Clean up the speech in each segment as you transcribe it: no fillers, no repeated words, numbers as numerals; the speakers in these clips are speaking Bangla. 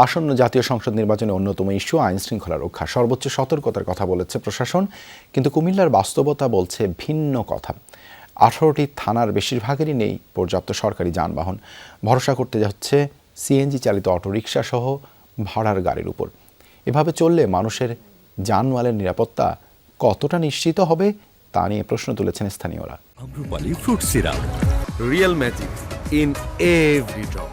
আসন্ন জাতীয় সংসদ নির্বাচনে অন্যতম ইস্যু আইনশৃঙ্খলা রক্ষা। সর্বোচ্চ সতর্কতার কথা বলেছে প্রশাসন, কিন্তু কুমিল্লার বাস্তবতা বলছে ভিন্ন কথা। 18টি থানার বেশিরভাগেরই নেই পর্যাপ্ত সরকারি যানবাহন। ভরসা করতে যাচ্ছে সিএনজি চালিত অটোরিকশা সহ ভাড়ার গাড়ির উপর। এভাবে চললে মানুষের জানমালের নিরাপত্তা কতটা নিশ্চিত হবে তা নিয়ে প্রশ্ন তুলেছেন স্থানীয়রা। Amrapali fruit syrup, real magic in every drop.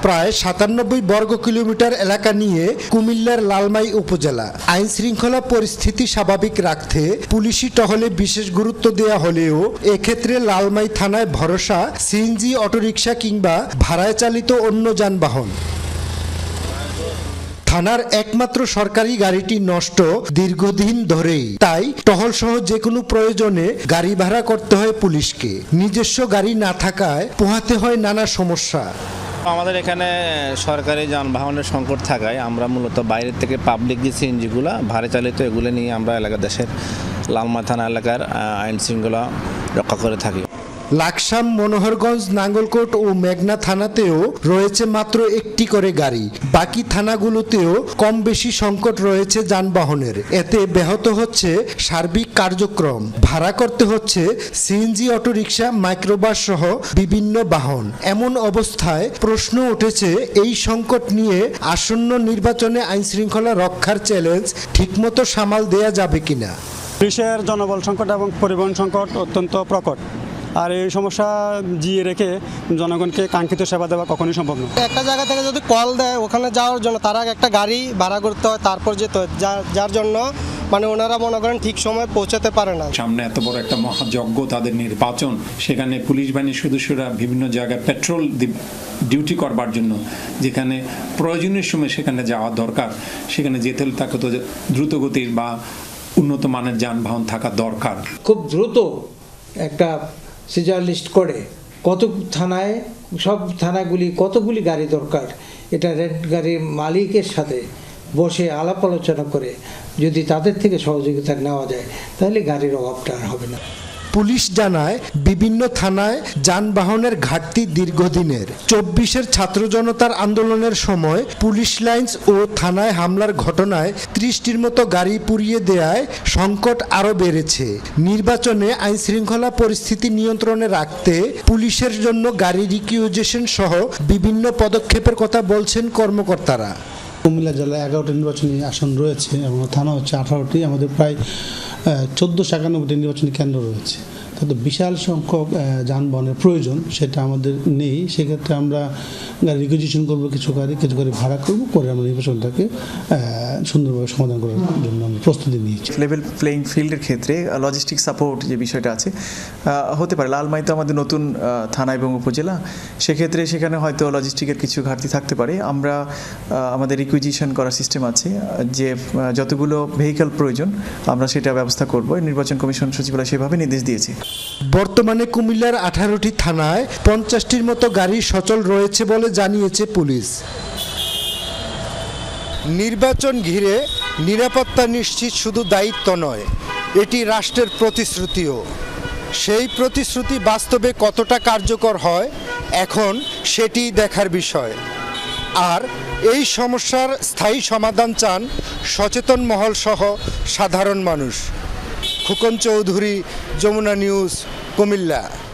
প্রায় 97 বর্গ কিলোমিটার এলাকা নিয়ে কুমিল্লার লালমাই উপজেলা। আইন শৃঙ্খলা পরিস্থিতি স্বাভাবিক রাখতে পুলিশি টহলে বিশেষ গুরুত্ব দেওয়া হলেও এক্ষেত্রে লালমাই থানায় ভরসা সিএনজি অটোরিকশা কিংবা ভাড়ায় চালিত অন্য যানবাহন। থানার একমাত্র সরকারি গাড়িটি নষ্ট দীর্ঘদিন ধরেই, তাই টহল সহ যে কোনো প্রয়োজনে গাড়ি ভাড়া করতে হয় পুলিশকে। নিজস্ব গাড়ি না থাকায় পোহাতে হয় নানা সমস্যা। আমাদের এখানে সরকারি যানবাহনের সংকট থাকায় আমরা মূলত বাইরের থেকে পাবলিক যে সিএনজিগুলো ভাড়া চালিত এগুলো নিয়ে আমরা দেশের লালমাই থানা এলাকার আইন শৃঙ্খলা রক্ষা করে থাকি। লাকসাম, মনোহরগঞ্জ, নাঙ্গলকোট ও মেঘনা থানাতেও রয়েছে মাত্র একটি করে গাড়ি। বাকি থানাগুলোতেও কম বেশি সংকট রয়েছে যানবাহনের। এতে ব্যাহত হচ্ছে সার্বিক কার্যক্রম। ভাড়া করতে হচ্ছে সিএনজি অটোরিকশা, মাইক্রোবাস সহ বিভিন্ন বাহন। এমন অবস্থায় প্রশ্ন উঠেছে এই সংকট নিয়ে আসন্ন নির্বাচনে আইনশৃঙ্খলা রক্ষার চ্যালেঞ্জ ঠিকমতো সামাল দেয়া যাবে কিনা। পুলিশের জনবল সংকট এবং পরিবহন সংকট অত্যন্ত প্রকট, আর এই সমস্যা জিয়ে রেখে জনগণকে কাঙ্ক্ষিত সেবা দেওয়া কখনোই সম্ভব নয়। একটা জায়গা থেকে যদি কল দেয় ওখানে যাওয়ার জন্য তারা একটা গাড়ি ভাড়া করতে হয়, তারপর যেতে হয়, যার জন্য ওনারা মনে করেন ঠিক সময় পৌঁছাতে পারে না। সামনে এত বড় একটা মহাযজ্ঞ, তাদের নির্বাচন, সেখানে পুলিশ বাহিনীর সদস্যরা বিভিন্ন জায়গায় পেট্রোল ডিউটি করবার জন্য যেখানে প্রয়োজনীয় সময় সেখানে যাওয়া দরকার, সেখানে যেতে হলে তাকে তো দ্রুতগতির বা উন্নত মানের যানবাহন থাকা দরকার। খুব দ্রুত একটা সিজার লিস্ট করে কত থানায়, সব থানাগুলি কতগুলি গাড়ি দরকার, এটা রেড গাড়ির মালিকের সাথে বসে আলাপ আলোচনা করে যদি তাদের থেকে সহযোগিতা নেওয়া যায় তাহলে গাড়ির অভাবটা আর হবে না। পুলিশ জানায় বিভিন্ন থানায় যানবাহনের ঘাটতি দীর্ঘদিনের। 24-এর ছাত্র জনতার আন্দোলনের সময় পুলিশ লাইন্স ও থানায় হামলার ঘটনায় 30টির মতো গাড়ি পুড়িয়ে দেয়ায় সংকট আরও বেড়েছে। নির্বাচনে আইনশৃঙ্খলা পরিস্থিতি নিয়ন্ত্রণে রাখতে পুলিশের জন্য গাড়ি রিকিউজেশন সহ বিভিন্ন পদক্ষেপের কথা বলছেন কর্মকর্তারা। কুমিল্লা জেলায় 11টি নির্বাচনী আসন রয়েছে এবং থানা হচ্ছে 18টি। আমাদের প্রায় 1491টি নির্বাচনী কেন্দ্র রয়েছে। তাতে বিশাল সংখ্যক যানবাহনের প্রয়োজন, সেটা আমাদের নেই। সেক্ষেত্রে আমরা গাড়ি রিকুইজিশন করবো, কিছু গাড়ি ভাড়া করবো, করে আমরা নির্বাচনটাকে সুন্দরভাবে সমাধান করার জন্য আমরা প্রস্তুতি নিয়েছি। লেভেল প্লেইং ফিল্ডের ক্ষেত্রে লজিস্টিক সাপোর্ট যে বিষয়টা আছে হতে পারে। লালমাই তো আমাদের নতুন থানা এবং উপজেলা, সেক্ষেত্রে সেখানে হয়তো লজিস্টিকের কিছু ঘাটতি থাকতে পারে। আমরা আমাদের রিকুইজিশন করার সিস্টেম আছে, যে যতগুলো ভেহিক্যাল প্রয়োজন আমরা সেটা ব্যবস্থা করবো। নির্বাচন কমিশন সচিবালয় সেভাবে নির্দেশ দিয়েছে। বর্তমানে কুমিল্লার 18টি থানায় 50টির মতো গাড়ি সচল রয়েছে বলে জানিয়েছে পুলিশ। নির্বাচন ঘিরে নিরাপত্তা নিশ্চিত শুধু দায়িত্ব নয়, এটি রাষ্ট্রের প্রতিশ্রুতিও। সেই প্রতিশ্রুতি বাস্তবে কতটা কার্যকর হয় এখন সেটি দেখার বিষয়। আর এই সমস্যার স্থায়ী সমাধান চান সচেতন মহল সহ সাধারণ মানুষ। খোকন চৌধুরী, যমুনা নিউজ, কুমিল্লা।